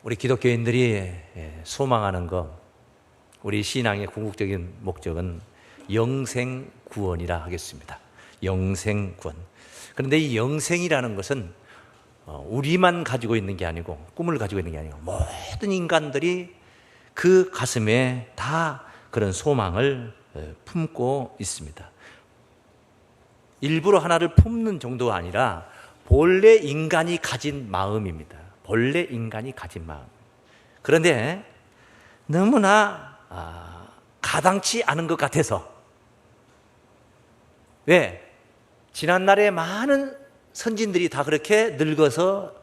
우리 기독교인들이 소망하는 것, 우리 신앙의 궁극적인 목적은 영생 구원이라 하겠습니다. 영생 구원. 그런데 이 영생이라는 것은 우리만 가지고 있는 게 아니고, 꿈을 가지고 있는 게 아니고, 모든 인간들이 그 가슴에 다 그런 소망을 품고 있습니다. 일부러 하나를 품는 정도가 아니라 본래 인간이 가진 마음입니다. 본래 인간이 가진 마음. 그런데 너무나 가당치 않은 것 같아서, 왜? 지난날에 많은 선진들이 다 그렇게 늙어서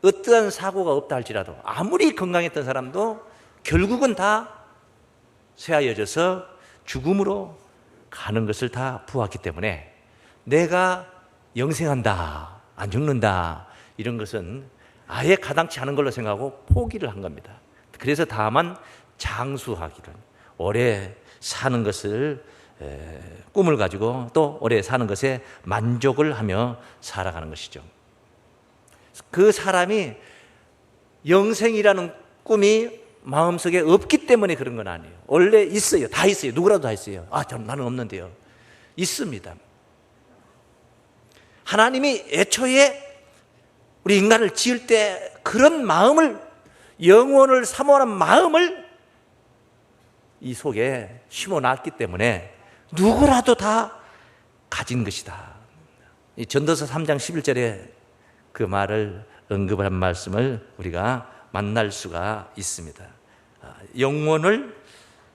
어떠한 사고가 없다 할지라도, 아무리 건강했던 사람도 결국은 다 쇠하여져서 죽음으로 가는 것을 다 보았기 때문에, 내가 영생한다, 안 죽는다, 이런 것은 아예 가당치 않은 걸로 생각하고 포기를 한 겁니다. 그래서 다만 장수하기를, 오래 사는 것을 꿈을 가지고 또 오래 사는 것에 만족을 하며 살아가는 것이죠. 그 사람이 영생이라는 꿈이 마음속에 없기 때문에 그런 건 아니에요. 원래 있어요. 다 있어요. 누구라도 다 있어요. 나는 없는데요. 있습니다. 하나님이 애초에 우리 인간을 지을 때 그런 마음을, 영혼을 사모하는 마음을 이 속에 심어놨기 때문에 누구라도 다 가진 것이다. 이 전도서 3장 11절에 그 말을 언급한 말씀을 우리가 만날 수가 있습니다. 영혼을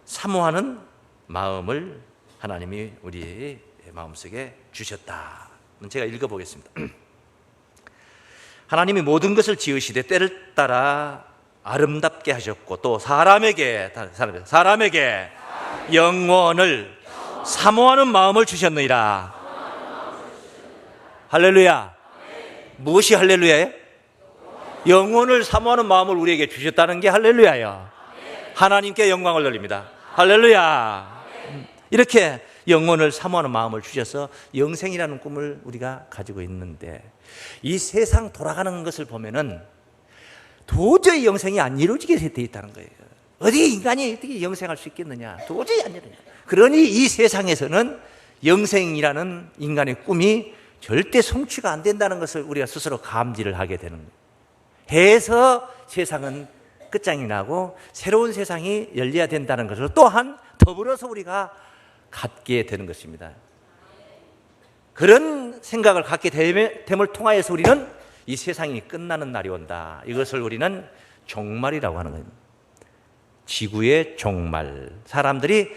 사모하는 마음을 하나님이 우리 마음속에 주셨다. 제가 읽어보겠습니다. 하나님이 모든 것을 지으시되 때를 따라 아름답게 하셨고, 또 사람에게 영혼을 사모하는 마음을 주셨느니라. 할렐루야. 무엇이 할렐루야예요? 영혼을 사모하는 마음을 우리에게 주셨다는 게 할렐루야예요. 하나님께 영광을 돌립니다. 할렐루야. 이렇게 영혼을 사모하는 마음을 주셔서 영생이라는 꿈을 우리가 가지고 있는데, 이 세상 돌아가는 것을 보면은 도저히 영생이 안 이루어지게 되어 있다는 거예요. 어디 인간이 어떻게 영생할 수 있겠느냐? 도저히 안 이루어지냐. 그러니 이 세상에서는 영생이라는 인간의 꿈이 절대 성취가 안 된다는 것을 우리가 스스로 감지를 하게 되는 거예요. 해서 세상은 끝장이 나고 새로운 세상이 열려야 된다는 것을 또한 더불어서 우리가 갖게 되는 것입니다. 그런 생각을 갖게 됨을 통하여서 우리는 이 세상이 끝나는 날이 온다, 이것을 우리는 종말이라고 하는 거예요. 지구의 종말. 사람들이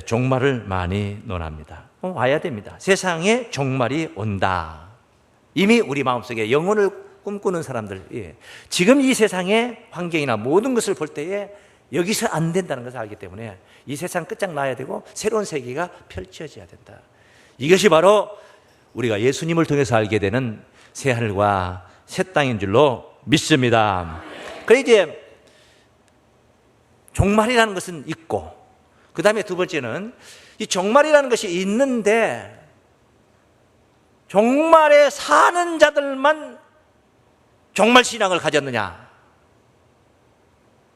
종말을 많이 논합니다. 와야 됩니다. 세상에 종말이 온다. 이미 우리 마음속에 영혼을 꿈꾸는 사람들, 지금 이 세상의 환경이나 모든 것을 볼 때에 여기서 안 된다는 것을 알기 때문에 이 세상 끝장나야 되고 새로운 세계가 펼쳐져야 된다. 이것이 바로 우리가 예수님을 통해서 알게 되는 새하늘과 새 땅인 줄로 믿습니다. 그래, 이제 종말이라는 것은 있고, 그 다음에 두 번째는 이 종말이라는 것이 있는데 종말에 사는 자들만 종말 신앙을 가졌느냐?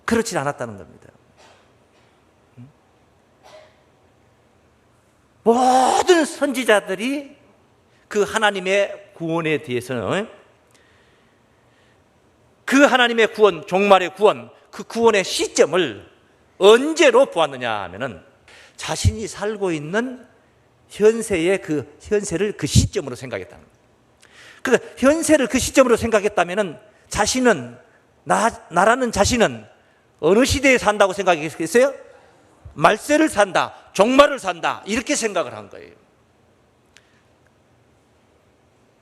그렇지 않았다는 겁니다. 모든 선지자들이 그 하나님의 구원에 대해서는, 그 하나님의 구원, 종말의 구원, 그 구원의 시점을 언제로 보았느냐 하면은 자신이 살고 있는 현세의 그 현세를 그 시점으로 생각했다는 거예요. 그러니까 현세를 그 시점으로 생각했다면은 자신은, 나라는 자신은 어느 시대에 산다고 생각했겠어요? 말세를 산다, 종말을 산다, 이렇게 생각을 한 거예요.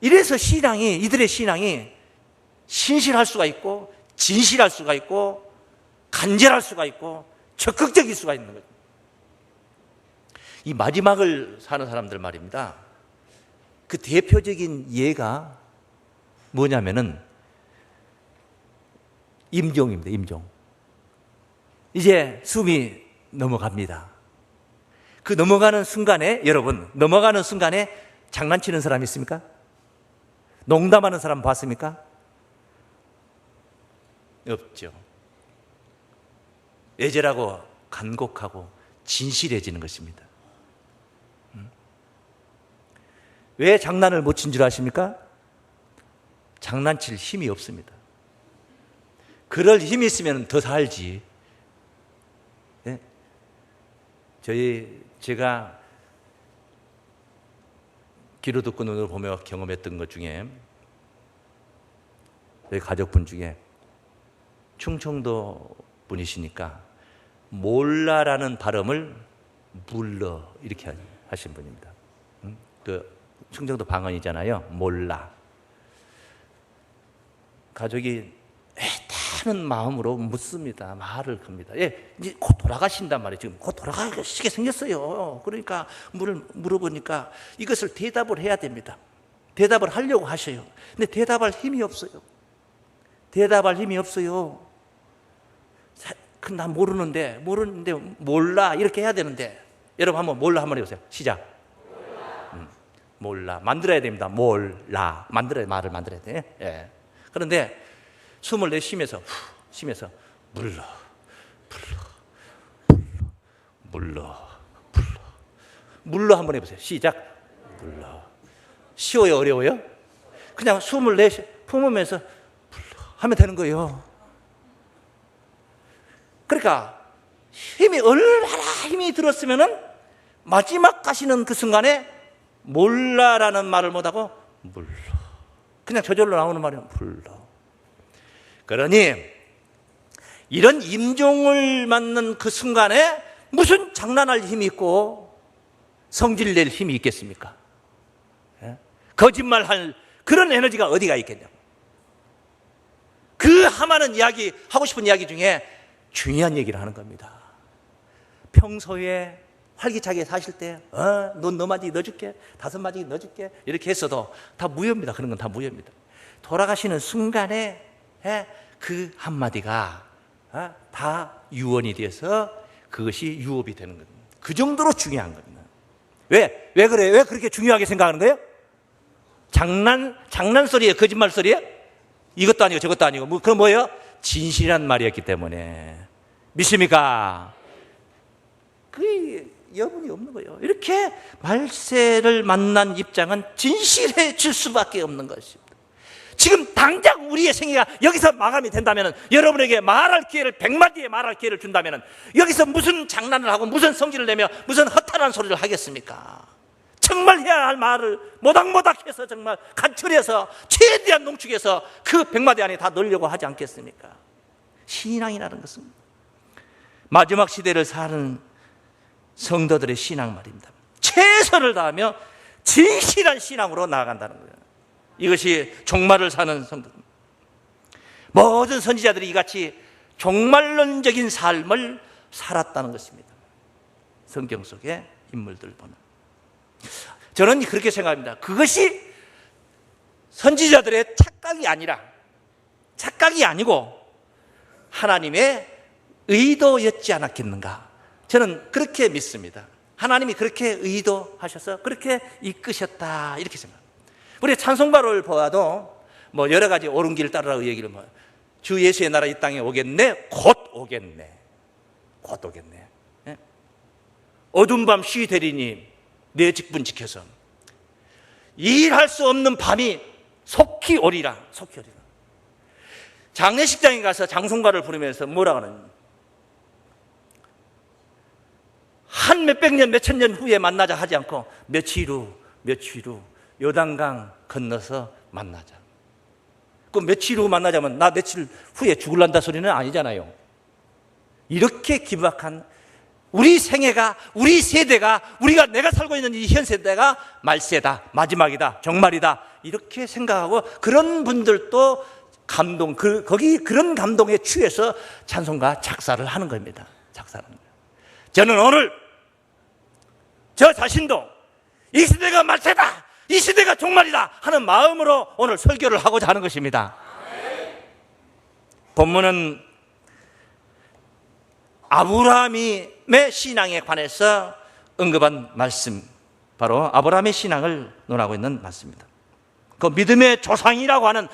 이래서 이들의 신앙이 신실할 수가 있고, 진실할 수가 있고, 간절할 수가 있고, 적극적일 수가 있는 거죠. 이 마지막을 사는 사람들 말입니다. 그 대표적인 예가 뭐냐면은 임종입니다. 임종. 이제 숨이 넘어갑니다. 그 넘어가는 순간에, 여러분, 넘어가는 순간에 장난치는 사람 있습니까? 농담하는 사람 봤습니까? 없죠. 애절하고 간곡하고 진실해지는 것입니다. 왜 장난을 못 친 줄 아십니까? 장난칠 힘이 없습니다. 그럴 힘이 있으면 더 살지. 네? 제가 귀로 듣고 눈으로 보며 경험했던 것 중에, 저희 가족분 중에 충청도 분이시니까 몰라라는 발음을 물러 이렇게 하신 분입니다. 그 충청도 방언이잖아요. 몰라. 가족이 애타는 마음으로 묻습니다. 말을 겁니다. 예, 이제 곧 돌아가신단 말이에요. 지금 곧 돌아가시게 생겼어요. 그러니까 물어보니까 이것을 대답을 해야 됩니다. 대답을 하려고 하셔요. 근데 대답할 힘이 없어요. 대답할 힘이 없어요. 난 모르는데 몰라 이렇게 해야 되는데, 여러분 한번 몰라 한번 해보세요. 시작. 몰라. 만들어야 됩니다. 몰라. 말을 만들어야 돼. 예. 그런데 숨을 내쉬면서 물러. 물러 한번 해보세요. 시작. 물러. 쉬워요? 어려워요? 그냥 숨을 품으면서 물러 하면 되는 거예요. 그러니까 얼마나 힘이 들었으면은 마지막 가시는 그 순간에 몰라라는 말을 못하고 물러. 그냥 저절로 나오는 말이 물러. 그러니 이런 임종을 맞는 그 순간에 무슨 장난할 힘이 있고 성질낼 힘이 있겠습니까? 예? 거짓말할 그런 에너지가 어디가 있겠냐고. 그 하고 싶은 이야기 중에 중요한 얘기를 하는 겁니다. 평소에 활기차게 사실 때, 넌 너 마디 넣어줄게, 5마디 넣어줄게, 이렇게 했어도 다 무효입니다. 그런 건 다 무효입니다. 돌아가시는 순간에 그 한마디가 다 유언이 되어서 그것이 유업이 되는 겁니다. 그 정도로 중요한 겁니다. 왜 그래요? 왜 그렇게 중요하게 생각하는 거예요? 장난소리예요? 거짓말소리예요? 이것도 아니고 저것도 아니고, 그럼 뭐예요? 진실한 말이었기 때문에. 믿습니까? 그 여분이 없는 거예요. 이렇게 말세를 만난 입장은 진실해질 수밖에 없는 것입니다. 지금 당장 우리의 생애가 여기서 마감이 된다면, 여러분에게 말할 기회를 100마디의 말할 기회를 준다면 여기서 무슨 장난을 하고 무슨 성질을 내며 무슨 허탈한 소리를 하겠습니까? 정말 해야 할 말을 모닥모닥해서 정말 간철해서 최대한 농축해서 그 100마디 안에 다 넣으려고 하지 않겠습니까? 신앙이라는 것은 마지막 시대를 사는 성도들의 신앙 말입니다. 최선을 다하며 진실한 신앙으로 나아간다는 거예요. 이것이 종말을 사는 성도입니다. 모든 선지자들이 이같이 종말론적인 삶을 살았다는 것입니다. 성경 속의 인물들 보면 저는 그렇게 생각합니다. 그것이 선지자들의 착각이 아니고 하나님의 의도였지 않았겠는가. 저는 그렇게 믿습니다. 하나님이 그렇게 의도하셔서 그렇게 이끄셨다, 이렇게 생각합니다. 우리 찬송가를 보아도 여러 가지 옳은 길을 따르라고 얘기를 주 예수의 나라 이 땅에 오겠네, 곧 오겠네. 예? 어두운 밤 쉬 되리니 내 직분 지켜서 일할 수 없는 밤이 속히 오리라. 장례식장에 가서 장송가를 부르면서 뭐라고 하느냐, 한 몇백 년, 몇천 년 후에 만나자 하지 않고 며칠 후 요단강 건너서 만나자. 그 며칠 후 만나자면 나 며칠 후에 죽을란다 소리는 아니잖아요. 이렇게 긴박한 우리 생애가, 우리 세대가, 내가 살고 있는 이 현 세대가 말세다, 마지막이다, 정말이다, 이렇게 생각하고 그런 분들도 그런 감동에 취해서 찬송가 작사를 하는 겁니다. 저는 오늘 저 자신도 이 시대가 말세다, 이 시대가 종말이다 하는 마음으로 오늘 설교를 하고자 하는 것입니다. 본문은 아브라함의 신앙에 관해서 언급한 말씀, 바로 아브라함의 신앙을 논하고 있는 말씀입니다. 그 믿음의 조상이라고 하는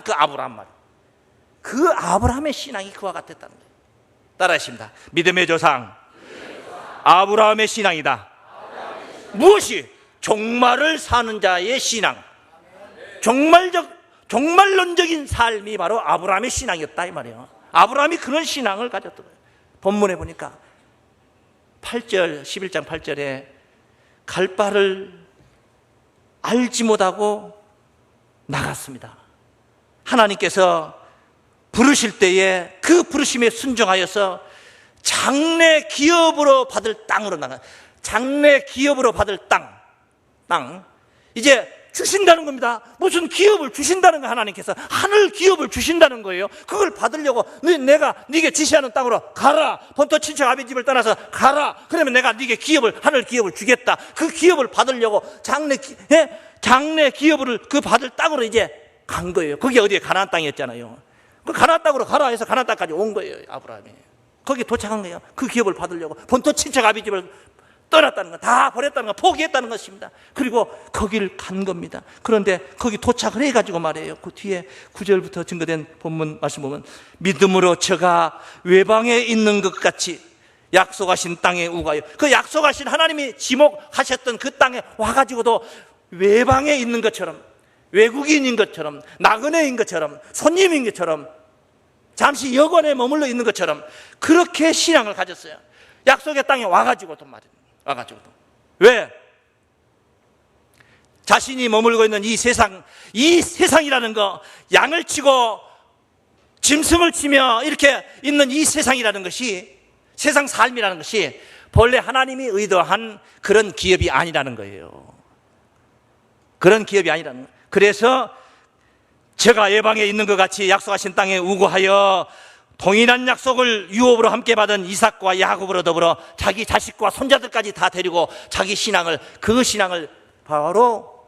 그 아브라함 말, 그 아브라함의 신앙이 그와 같았다는 거예요. 따라하십니다. 믿음의 조상 아브라함의 신앙이다. 무엇이? 종말을 사는 자의 신앙, 종말론적인 삶이 바로 아브라함의 신앙이었다 이 말이에요. 아브라함이 그런 신앙을 가졌던 거예요. 본문에 보니까 8절 11장 8절에 갈 바를 알지 못하고 나갔습니다. 하나님께서 부르실 때에 그 부르심에 순종하여서 장래 기업으로 받을 땅으로 나가. 장래 기업으로 받을 땅 이제 주신다는 겁니다. 무슨 기업을 주신다는 거, 하나님께서 하늘 기업을 주신다는 거예요. 그걸 받으려고 내가 네게 지시하는 땅으로 가라. 본토 친척 아비 집을 떠나서 가라. 그러면 내가 네게 기업을, 하늘 기업을 주겠다. 그 기업을 받으려고 장래 기업을 그 받을 땅으로 이제 간 거예요. 그게 어디에? 가나안 땅이었잖아요. 그 가나안 땅으로 가라 해서 가나안 땅까지 온 거예요. 아브라함이 거기 도착한 거예요. 그 기업을 받으려고 본토 친척 아비 집을 떠났다는 것, 다 버렸다는 것, 포기했다는 것입니다. 그리고 거기를 간 겁니다. 그런데 거기 도착을 해가지고 말이에요. 그 뒤에 9절부터 증거된 본문 말씀 보면 믿음으로 저가 외방에 있는 것 같이 약속하신 땅에 우가요. 그 약속하신 하나님이 지목하셨던 그 땅에 와가지고도 외방에 있는 것처럼, 외국인인 것처럼, 나그네인 것처럼, 손님인 것처럼, 잠시 여관에 머물러 있는 것처럼 그렇게 신앙을 가졌어요. 약속의 땅에 와가지고도 말이에요. 와가지고도. 왜? 자신이 머물고 있는 이 세상이라는 거, 양을 치고 짐승을 치며 이렇게 있는 이 세상이라는 것이, 세상 삶이라는 것이 본래 하나님이 의도한 그런 기업이 아니라는 거예요. 그런 기업이 아니라는 거예요. 그래서 제가 예방에 있는 것 같이 약속하신 땅에 우고하여 동일한 약속을 유업으로 함께 받은 이삭과 야곱으로 더불어 자기 자식과 손자들까지 다 데리고 자기 신앙을, 그 신앙을 바로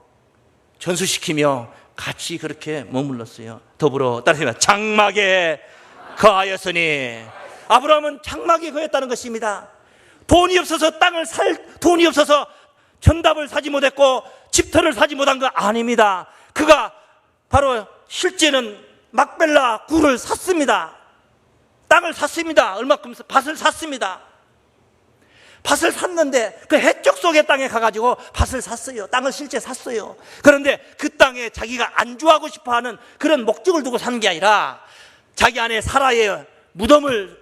전수시키며 같이 그렇게 머물렀어요. 더불어 따라서 장막에 거하였으니, 아브라함은 장막에 거했다는 것입니다. 돈이 없어서 땅을 살 돈이 없어서 전답을 사지 못했고 집터를 사지 못한 거 아닙니다. 그가 바로 실제는 막벨라 굴을 샀습니다. 땅을 샀습니다. 얼마큼? 밭을 샀습니다. 밭을 샀는데 그 해적 속의 땅에 가가지고 밭을 샀어요. 땅을 실제 샀어요. 그런데 그 땅에 자기가 안주하고 싶어하는 그런 목적을 두고 사는 게 아니라 자기 안에 사라의 무덤을,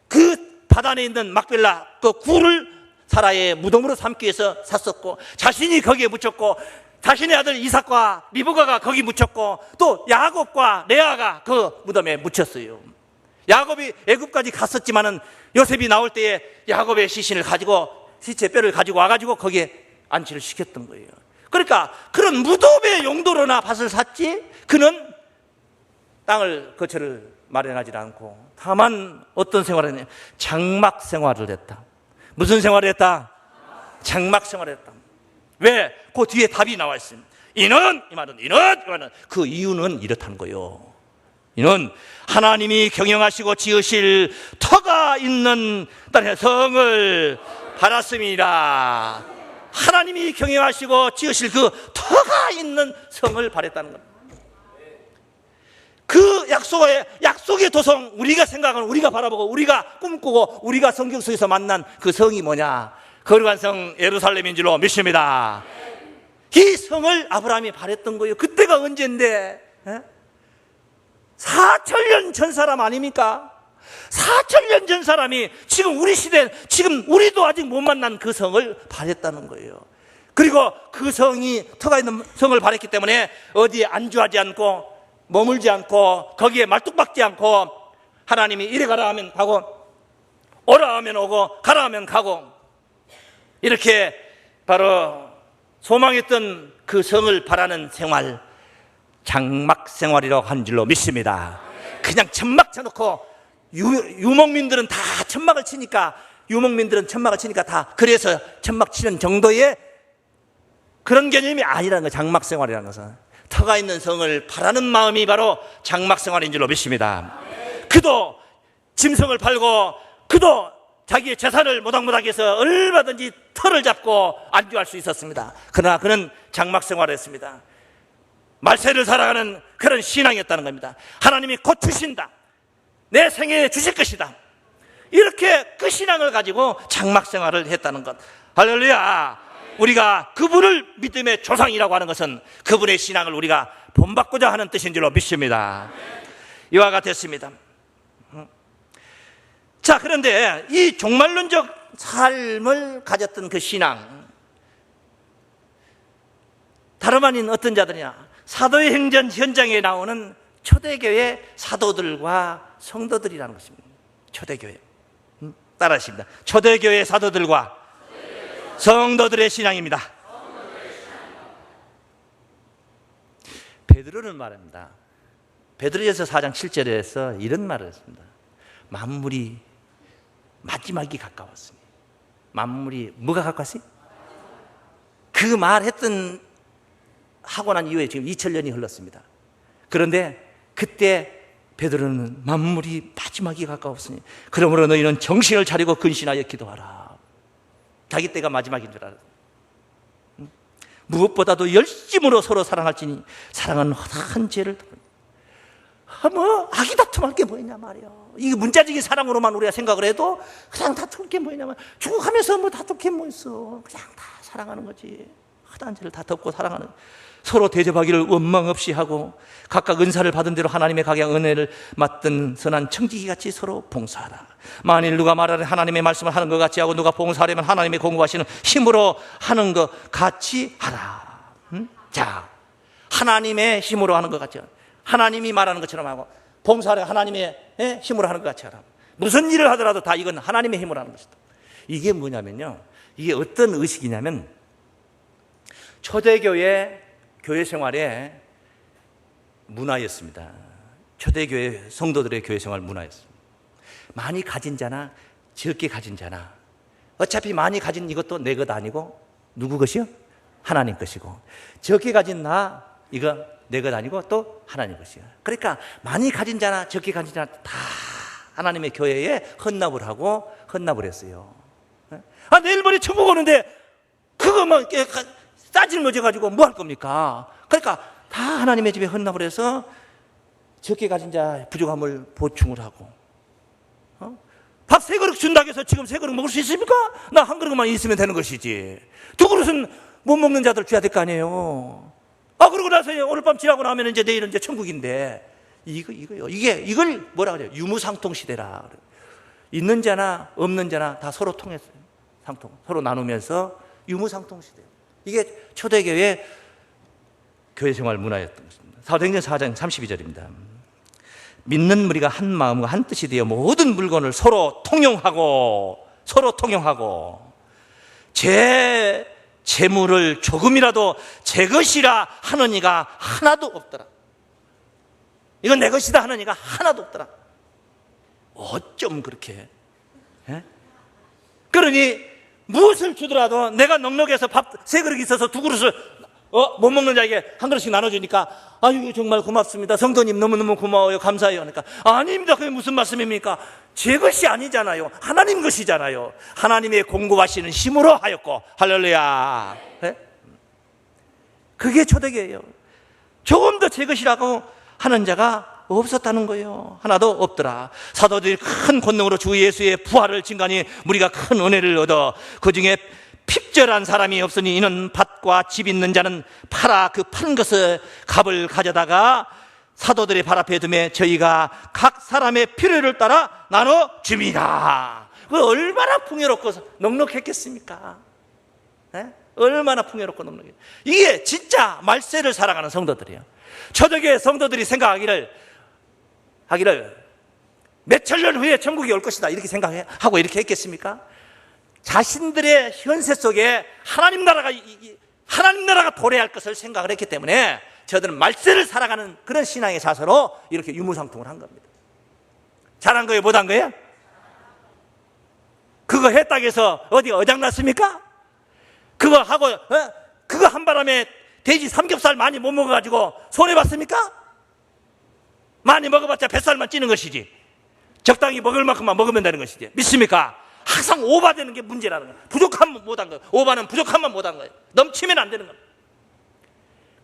그 밭 안에 있는 막벨라 그 굴을 사라의 무덤으로 삼기 위해서 샀었고, 자신이 거기에 묻혔고, 자신의 아들 이삭과 리브가가 거기 묻혔고, 또 야곱과 레아가 그 무덤에 묻혔어요. 야곱이 애굽까지 갔었지만은 요셉이 나올 때에 야곱의 시신을 가지고, 시체 뼈를 가지고 와가지고 거기에 안치를 시켰던 거예요. 그러니까 그런 무덤의 용도로나 밭을 샀지, 그는 땅을 거처를 마련하지 않고 다만 어떤 생활을 했냐? 장막 생활을 했다. 무슨 생활을 했다? 장막 생활을 했다. 왜? 그 뒤에 답이 나와 있습니다. 이 말은 그 이유는 이렇다는 거예요. 이는 하나님이 경영하시고 지으실 터가 있는 땅의 성을 바랐습니다. 하나님이 경영하시고 지으실 그 터가 있는 성을 바랬다는 겁니다. 그 약속의 도성, 우리가 생각하는, 우리가 바라보고 우리가 꿈꾸고 우리가 성경 속에서 만난 그 성이 뭐냐? 거룩한 성 예루살렘인 줄로 믿습니다. 이 성을 아브라함이 바랬던 거예요. 그때가 언제인데? 4,000년 전 사람 아닙니까? 4,000년 전 사람이 지금 우리 시대, 지금 우리도 아직 못 만난 그 성을 바랬다는 거예요. 그리고 그 성이, 터가 있는 성을 바랬기 때문에 어디에 안주하지 않고 머물지 않고 거기에 말뚝박지 않고, 하나님이 이래 가라 하면 가고 오라 하면 오고 가라 하면 가고, 이렇게 바로 소망했던 그 성을 바라는 생활, 장막 생활이라고 한 줄로 믿습니다. 그냥 천막 쳐놓고 유목민들은 다 천막을 치니까, 다 그래서 천막 치는 정도의 그런 개념이 아니라는 거예요. 장막 생활이라는 것은 터가 있는 성을 바라는 마음이 바로 장막 생활인 줄로 믿습니다. 그도 짐승을 팔고 그도 자기의 재산을 모닥모닥해서 얼마든지 터를 잡고 안주할 수 있었습니다. 그러나 그는 장막 생활을 했습니다. 말세를 살아가는 그런 신앙이었다는 겁니다. 하나님이 곧 주신다, 내 생애에 주실 것이다, 이렇게 그 신앙을 가지고 장막 생활을 했다는 것. 할렐루야. 우리가 그분을 믿음의 조상이라고 하는 것은 그분의 신앙을 우리가 본받고자 하는 뜻인 줄로 믿습니다. 이와 같았습니다. 자, 그런데 이 종말론적 삶을 가졌던 그 신앙, 다름 아닌 어떤 자들이냐, 사도의 행전 현장에 나오는 초대교회 사도들과 성도들이라는 것입니다. 초대교회. 따라하십니다. 초대교회 사도들과 성도들의 신앙입니다. 베드로는 말합니다. 베드로전서 4장 7절에서 이런 말을 했습니다. 만물이 마지막이 가까웠으니. 만물이 뭐가 가까웠어요? 그 말했던 하고 난 이후에 지금 2000년이 흘렀습니다. 그런데 그때 베드로는 만물이 마지막이 가까웠으니 그러므로 너희는 정신을 차리고 근신하여 기도하라. 자기 때가 마지막인 줄 알아. 무엇보다도 열심으로 서로 사랑할지니 사랑은 허다한 죄를 뭐 아기 다툼할 게 뭐냐 말이야. 이게 문자적인 사랑으로만 우리가 생각을 해도 그냥 다툴 게 뭐냐 말이야. 죽어가면서 뭐 다툴 게 뭐 있어. 그냥 다 사랑하는 거지. 허다한 죄를 다 덮고 사랑하는, 서로 대접하기를 원망 없이 하고 각각 은사를 받은 대로 하나님의 각양 은혜를 맡은 선한 청지기같이 서로 봉사하라. 만일 누가 말하는 하나님의 말씀을 하는 것 같이 하고 누가 봉사하려면 하나님의 공급하시는 힘으로 하는 것 같이 하라. 자, 하나님의 힘으로 하는 것 같이 하라. 하나님이 말하는 것처럼 하고 봉사를 하나님의 힘으로 하는 것 같이 하라. 무슨 일을 하더라도 다 이건 하나님의 힘으로 하는 것이다. 이게 뭐냐면요, 이게 어떤 의식이냐면 초대교회 교회 생활의 문화였습니다. 초대교회 성도들의 교회 생활 문화였습니다. 많이 가진 자나 적게 가진 자나 어차피 많이 가진 이것도 내 것 아니고 누구 것이요? 하나님 것이고, 적게 가진 나 이거 내 것 아니고 또 하나님 것이요. 그러니까 많이 가진 자나 적게 가진 자나 다 하나님의 교회에 헌납을 하고 헌납을 했어요. 아, 내일 모레 천국 오는데 그거 막 따질머져가지고 뭐 할 겁니까? 그러니까 다 하나님의 집에 헌납을 해서 적게 가진 자 부족함을 보충을 하고, 밥 3그릇 준다고 해서 지금 3그릇 먹을 수 있습니까? 나 한 그릇만 있으면 되는 것이지. 2그릇은 못 먹는 자들 줘야 될 거 아니에요. 아, 그러고 나서 오늘 밤 지나고 나면 이제 내일은 이제 천국인데, 이거요. 이걸 뭐라 그래요? 유무상통 시대라. 있는 자나 없는 자나 다 서로 통했어요. 상통. 서로 나누면서 유무상통 시대. 이게 초대교회 교회 생활 문화였던 것입니다. 사도행전 4장 32절입니다. 믿는 무리가 한 마음과 한 뜻이 되어 모든 물건을 서로 통용하고 제 재물을 조금이라도 제 것이라 하는 이가 하나도 없더라. 이건 내 것이다 하는 이가 하나도 없더라. 어쩜 그렇게? 그러니 무엇을 주더라도 내가 넉넉해서 밥 3그릇 있어서 2그릇을 못 먹는 자에게 한 그릇씩 나눠주니까 아유 정말 고맙습니다. 성도님 너무너무 고마워요. 감사해요. 그러니까 아닙니다. 그게 무슨 말씀입니까? 제 것이 아니잖아요. 하나님 것이잖아요. 하나님의 공급하시는 힘으로 하였고. 할렐루야. 네? 그게 초대교회예요. 조금 더 제 것이라고 하는 자가 없었다는 거예요. 하나도 없더라. 사도들이 큰 권능으로 주 예수의 부활을 증거하니 무리가 큰 은혜를 얻어 그 중에 핍절한 사람이 없으니 이는 밭과 집 있는 자는 팔아 그 판 것을 값을 가져다가 사도들의 발 앞에 두매 저희가 각 사람의 필요를 따라 나눠 줍니다. 그 얼마나 풍요롭고 넉넉했겠습니까? 네? 얼마나 풍요롭고 넉넉했. 이게 진짜 말세를 살아가는 성도들이에요. 초대교회 성도들이 생각하기를 몇 천년 후에 천국이 올 것이다 이렇게 생각하고 이렇게 했겠습니까? 자신들의 현세 속에 하나님 나라가 도래할 것을 생각을 했기 때문에 저들은 말세를 살아가는 그런 신앙의 자세로 이렇게 유무상통을 한 겁니다. 잘한 거예요? 못한 거예요? 그거 했다고 해서 어디 어장났습니까? 그거 하고 그거 한 바람에 돼지 삼겹살 많이 못 먹어가지고 손해봤습니까? 많이 먹어봤자 뱃살만 찌는 것이지 적당히 먹을 만큼만 먹으면 되는 것이지. 믿습니까? 항상 오바되는 게 문제라는 거예요. 부족하면 못한 거예요. 오바는 부족하면 못한 거예요. 넘치면 안 되는 겁니다.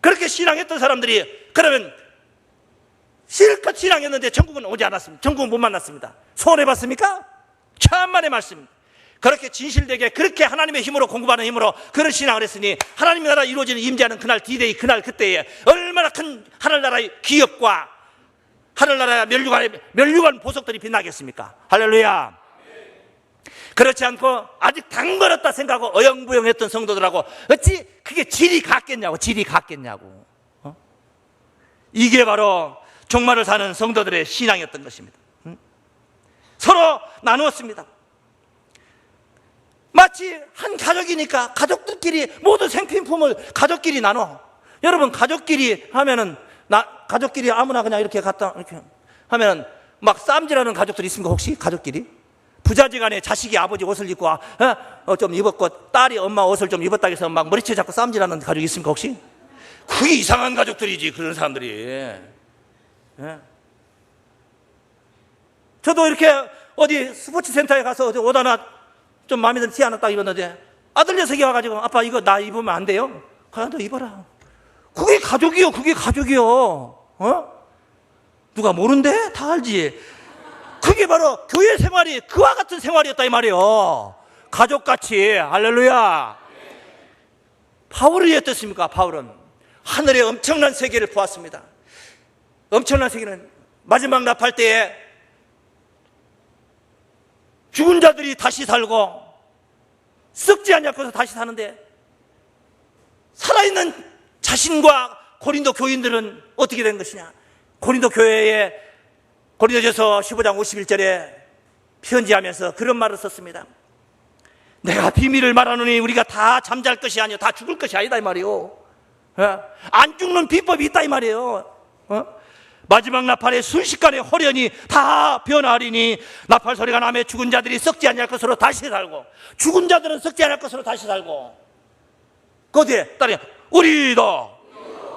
그렇게 신앙했던 사람들이 그러면 실컷 신앙했는데 천국은 오지 않았습니다. 천국은 못 만났습니다. 손해봤습니까? 천만의 말씀. 그렇게 진실되게 그렇게 하나님의 힘으로 공급하는 힘으로 그런 신앙을 했으니 하나님의 나라 이루어지는 임재하는 그날 D-Day 그날 그때에 얼마나 큰 하늘나라의 기업과 하늘나라의 멸류관 보석들이 빛나겠습니까? 할렐루야. 그렇지 않고 아직 당멀었다 생각하고 어영부영했던 성도들하고 어찌 그게 질이 같겠냐고. 이게 바로 종말을 사는 성도들의 신앙이었던 것입니다. 서로 나누었습니다. 마치 한 가족이니까 가족들끼리 모든 생필품을 가족끼리 나눠. 여러분 가족끼리 하면은 가족끼리 아무나 그냥 이렇게 갖다 이렇게 하면은 막 쌈질하는 가족들 있습니까? 혹시 가족끼리 부자지간에 자식이 아버지 옷을 입고 좀 입었고 딸이 엄마 옷을 좀 입었다 해서 막 머리채 잡고 쌈질하는 가족 있습니까? 혹시 그게 이상한 가족들이지. 그런 사람들이. 저도 이렇게 어디 스포츠 센터에 가서 옷 하나 좀 마음에 드는 티 하나 딱 입었는데 아들 녀석이 와가지고 아빠 이거 나 입으면 안 돼요? 너 입어라. 그게 가족이요. 누가 모른대? 다 알지. 그게 바로 교회 생활이 그와 같은 생활이었다 이 말이에요. 가족같이. 할렐루야. 바울이 어떻습니까? 바울은 하늘의 엄청난 세계를 보았습니다. 엄청난 세계는 마지막 나팔 때에 죽은 자들이 다시 살고 썩지 않냐고서 다시 사는데 살아있는 자신과 고린도 교인들은 어떻게 된 것이냐. 고린도 교회에 고린도전서 15장 51절에 편지하면서 그런 말을 썼습니다. 내가 비밀을 말하노니 우리가 다 잠잘 것이 아니요 다 죽을 것이 아니다 이 말이요. 안 죽는 비법이 있다 이 말이에요. 마지막 나팔에 순식간에 호련히 다 변하리니 나팔 소리가 나며 죽은 자들이 썩지 않을 것으로 다시 살고 죽은 자들은 썩지 않을 것으로 다시 살고 거기에 따르 우리도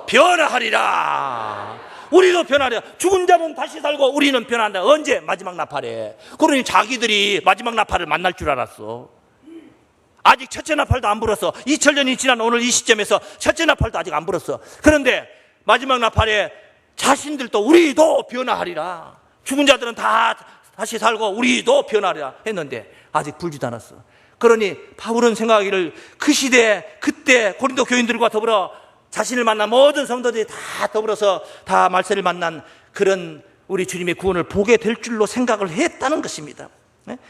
변화하리라. 우리도 변화하리라. 죽은 자는 다시 살고 우리는 변한다. 언제? 마지막 나팔에. 그러니 자기들이 마지막 나팔을 만날 줄 알았어. 아직 첫째 나팔도 안 불었어. 2000년이 지난 오늘 이 시점에서 첫째 나팔도 아직 안 불었어. 그런데 마지막 나팔에 자신들도 우리도 변화하리라. 죽은 자들은 다 다시 살고 우리도 변화하리라 했는데 아직 불지도 않았어. 그러니 바울은 생각하기를 그 시대 그때 고린도 교인들과 더불어 자신을 만난 모든 성도들이 다 더불어서 다 말세를 만난 그런 우리 주님의 구원을 보게 될 줄로 생각을 했다는 것입니다.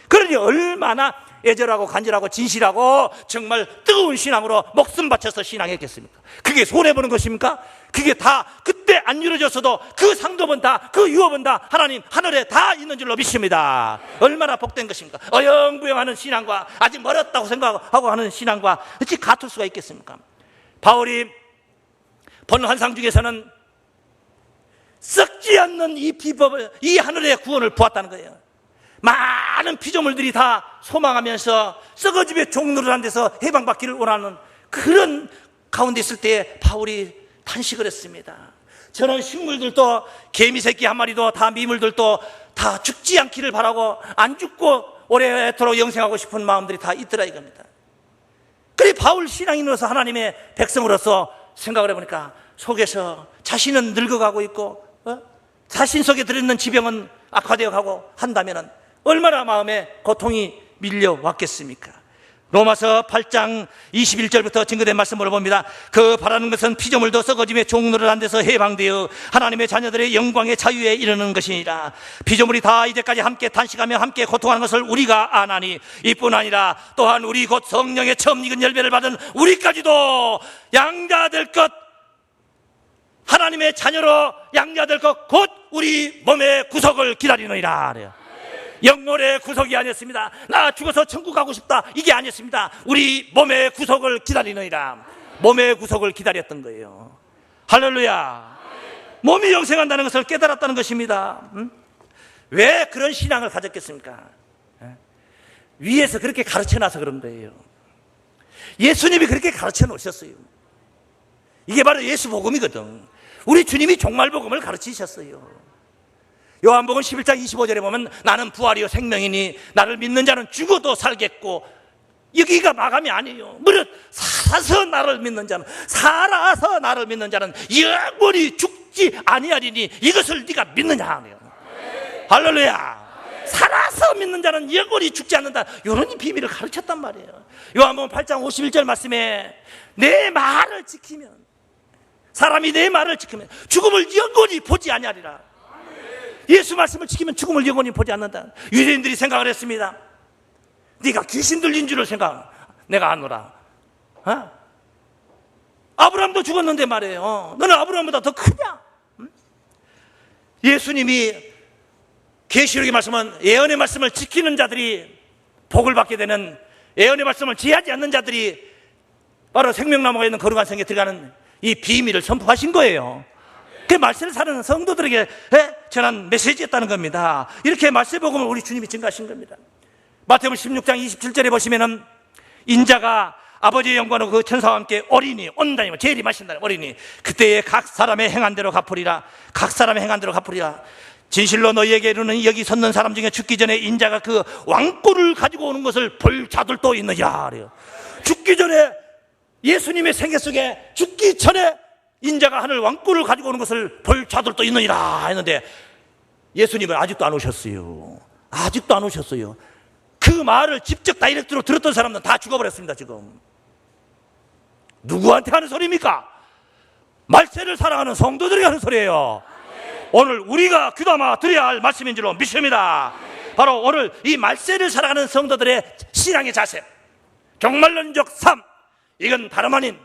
그러니 얼마나 애절하고 간절하고 진실하고 정말 뜨거운 신앙으로 목숨 바쳐서 신앙했겠습니까? 그게 손해보는 것입니까? 그게 다 그때 안 이루어졌어도 그 상급은 다 그 유업은 다 하나님 하늘에 다 있는 줄로 믿습니다. 얼마나 복된 것입니까? 어영부영하는 신앙과 아직 멀었다고 생각하고 하는 신앙과 어찌 같을 수가 있겠습니까? 바울이 본 환상 중에서는 썩지 않는 이 비법을 이 하늘의 구원을 보았다는 거예요. 많은 피조물들이 다 소망하면서 썩어짐의 종로를 한 데서 해방받기를 원하는 그런 가운데 있을 때 바울이 탄식을 했습니다. 저런 식물들도 개미 새끼 한 마리도 다 미물들도 다 죽지 않기를 바라고 안 죽고 오래도록 영생하고 싶은 마음들이 다 있더라 이겁니다. 그래 바울 신앙인으로서 하나님의 백성으로서 생각을 해보니까 속에서 자신은 늙어가고 있고 자신 속에 들어있는 지병은 악화되어 가고 한다면 얼마나 마음에 고통이 밀려왔겠습니까? 로마서 8장 21절부터 증거된 말씀을 봅니다. 그 바라는 것은 피조물도 썩어짐의 종로를 한 데서 해방되어 하나님의 자녀들의 영광의 자유에 이르는 것이니라. 피조물이 다 이제까지 함께 탄식하며 함께 고통하는 것을 우리가 아나니 이뿐 아니라 또한 우리 곧 성령의 처음 익은 열매를 받은 우리까지도 양자될 것 하나님의 자녀로 양자될 것 곧 우리 몸의 구속을 기다리느니라. 영혼의 구속이 아니었습니다. 나 죽어서 천국 가고 싶다 이게 아니었습니다. 우리 몸의 구속을 기다리느니라. 몸의 구속을 기다렸던 거예요. 할렐루야. 몸이 영생한다는 것을 깨달았다는 것입니다. 왜 그런 신앙을 가졌겠습니까? 위에서 그렇게 가르쳐놔서 그런 거예요. 예수님이 그렇게 가르쳐 놓으셨어요. 이게 바로 예수 복음이거든. 우리 주님이 종말 복음을 가르치셨어요. 요한복음 11장 25절에 보면 나는 부활이요 생명이니 나를 믿는 자는 죽어도 살겠고 여기가 마감이 아니에요. 무릇 살아서 나를 믿는 자는 영원히 죽지 아니하리니 이것을 네가 믿느냐. 할렐루야. 살아서 믿는 자는 영원히 죽지 않는다. 이런 비밀을 가르쳤단 말이에요. 요한복음 8장 51절 말씀에 내 말을 지키면, 사람이 내 말을 지키면 죽음을 영원히 보지 아니하리라. 예수 말씀을 지키면 죽음을 영원히 보지 않는다. 유대인들이 생각을 했습니다. 네가 귀신 들린 줄을 내가 아노라. 아브라함도 죽었는데 말이에요. 너는 아브라함보다 더 크냐? 예수님이 계시록의 말씀은 예언의 말씀을 지키는 자들이 복을 받게 되는, 예언의 말씀을 지하지 않는 자들이 바로 생명나무가 있는 거룩한 성에 들어가는 이 비밀을 선포하신 거예요. 그 말세를 사는 성도들에게 전한 메시지였다는 겁니다. 이렇게 말세 복음을 우리 주님이 증가하신 겁니다. 마태복음 16장 27절에 보시면은 인자가 아버지의 영광으로 그 천사와 함께 어린이 온다니, 제일이 마신다니 어린이, 그때에 각 사람의 행한 대로 갚으리라. 각 사람의 행한 대로 갚으리라. 진실로 너희에게 이르노니 여기 섰는 사람 중에 죽기 전에 인자가 그 왕冠을 가지고 오는 것을 볼 자들도 있느냐. 죽기 전에, 예수님의 생애 속에 죽기 전에 인자가 하늘 왕冠을 가지고 오는 것을 볼 자들도 있느니라 했는데, 예수님은 아직도 안 오셨어요. 아직도 안 오셨어요. 그 말을 직접 다이렉트로 들었던 사람들은 다 죽어버렸습니다. 지금 누구한테 하는 소리입니까? 말세를 살아가는 성도들이 하는 소리예요. 오늘 우리가 귀담아 들어야 할 말씀인 줄로 믿습니다. 바로 오늘 이 말세를 살아가는 성도들의 신앙의 자세, 종말론적 삶, 이건 다름 아닌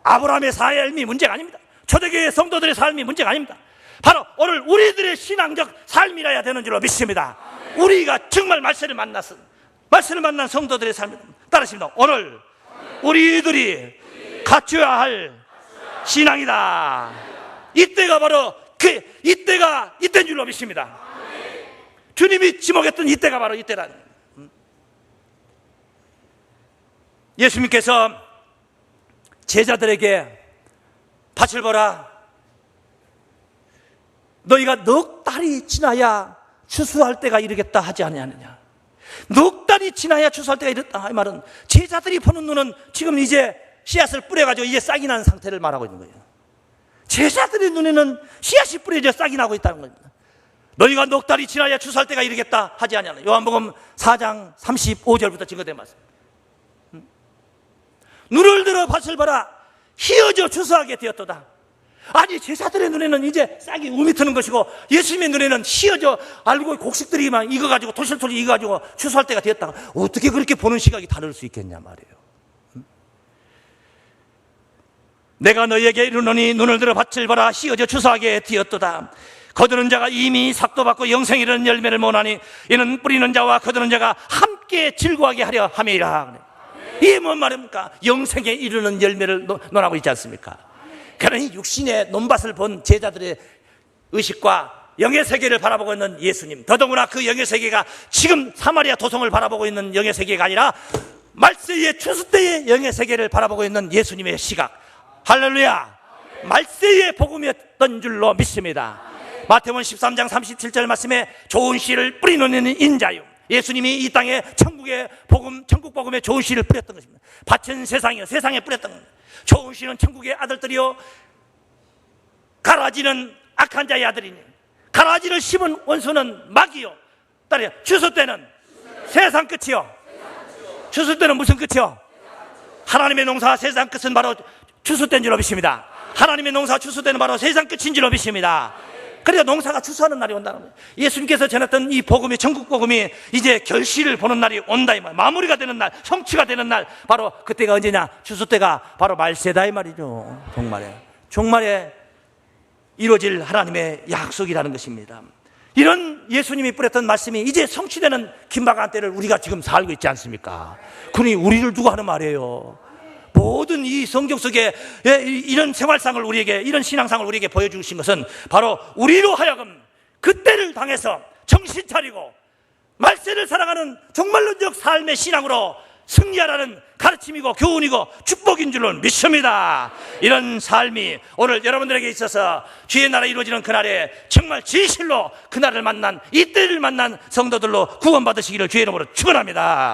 아브라함의 삶이 문제가 아닙니다. 초대교회 성도들의 삶이 문제가 아닙니다. 바로 오늘 우리들의 신앙적 삶이라야 되는 줄로 믿습니다. 우리가 정말 말세를 만난 성도들의 삶입니다. 따르십니다. 오늘 우리들이 갖춰야 할 신앙이다. 이때가 바로 이때인 줄로 믿습니다. 주님이 지목했던 이때가 바로 이때라. 예수님께서 제자들에게 밭을 보라. 너희가 넉 달이 지나야 추수할 때가 이르겠다 하지 아니하느냐. 넉 달이 지나야 추수할 때가 이르겠다. 이 말은 제자들이 보는 눈은 지금 이제 씨앗을 뿌려가지고 이제 싹이 난 상태를 말하고 있는 거예요. 제자들의 눈에는 씨앗이 뿌려져 싹이 나고 있다는 겁니다. 너희가 넉 달이 지나야 추수할 때가 이르겠다 하지 아니하느냐. 요한복음 4장 35절부터 증거된 말씀. 눈을 들어 밭을 봐라. 희어져 추수하게 되었도다. 아니, 제자들의 눈에는 이제 싹이 우미 트는 것이고, 예수님의 눈에는 희어져 알고 곡식들이 막 익어가지고 토실토실 익어가지고 추수할 때가 되었다. 어떻게 그렇게 보는 시각이 다를 수 있겠냐 말이에요. 내가 너희에게 이르노니 눈을 들어 밭을 봐라. 희어져 추수하게 되었도다. 거두는 자가 이미 삭도 받고 영생에 이르는 열매를 못하니 이는 뿌리는 자와 거두는 자가 함께 즐거워하게 하려 함이라. 이게 뭔 말입니까? 영생에 이르는 열매를 논하고 있지 않습니까? 그러니 육신의 논밭을 본 제자들의 의식과 영의 세계를 바라보고 있는 예수님, 더더구나 그 영의 세계가 지금 사마리아 도성을 바라보고 있는 영의 세계가 아니라 말세의 추수 때의 영의 세계를 바라보고 있는 예수님의 시각, 할렐루야! 말세의 복음이었던 줄로 믿습니다. 마태복음 13장 37절 말씀에 좋은 씨를 뿌리는 인자요, 예수님이 이 땅에 천국의 복음, 천국 복음에 좋은 씨를 뿌렸던 것입니다. 밭은 세상에 뿌렸던 겁니다. 좋은 씨는 천국의 아들들이요, 가라지는 악한 자의 아들이니, 가라지를 심은 원수는 마귀요. 따라요. 추수 때는 세상 끝이요. 추수 때는 무슨 끝이요? 하나님의 농사 세상 끝은 바로 추수 때인 줄로 믿습니다. 하나님의 농사 추수 때는 바로 세상 끝인 줄로 믿습니다. 그래서 농사가 추수하는 날이 온다는 거예요. 예수님께서 전했던 이 복음이, 전국 복음이 이제 결실을 보는 날이 온다 이 말, 마무리가 되는 날, 성취가 되는 날, 바로 그때가 언제냐? 추수 때가 바로 말세다 이 말이죠. 종말에 이루어질 하나님의 약속이라는 것입니다. 이런 예수님이 뿌렸던 말씀이 이제 성취되는 긴박한 때를 우리가 지금 살고 있지 않습니까? 그러니 우리를 두고 하는 말이에요. 모든 이 성경 속에 이런 생활상을 우리에게, 이런 신앙상을 우리에게 보여주신 것은 바로 우리로 하여금 그때를 당해서 정신 차리고 말세를 살아가는 종말론적 삶의 신앙으로 승리하라는 가르침이고 교훈이고 축복인 줄로 믿습니다. 이런 삶이 오늘 여러분들에게 있어서 주의 나라 이루어지는 그날에 정말 진실로 그날을 만난, 이때를 만난 성도들로 구원받으시기를 주의 이름으로 축원합니다.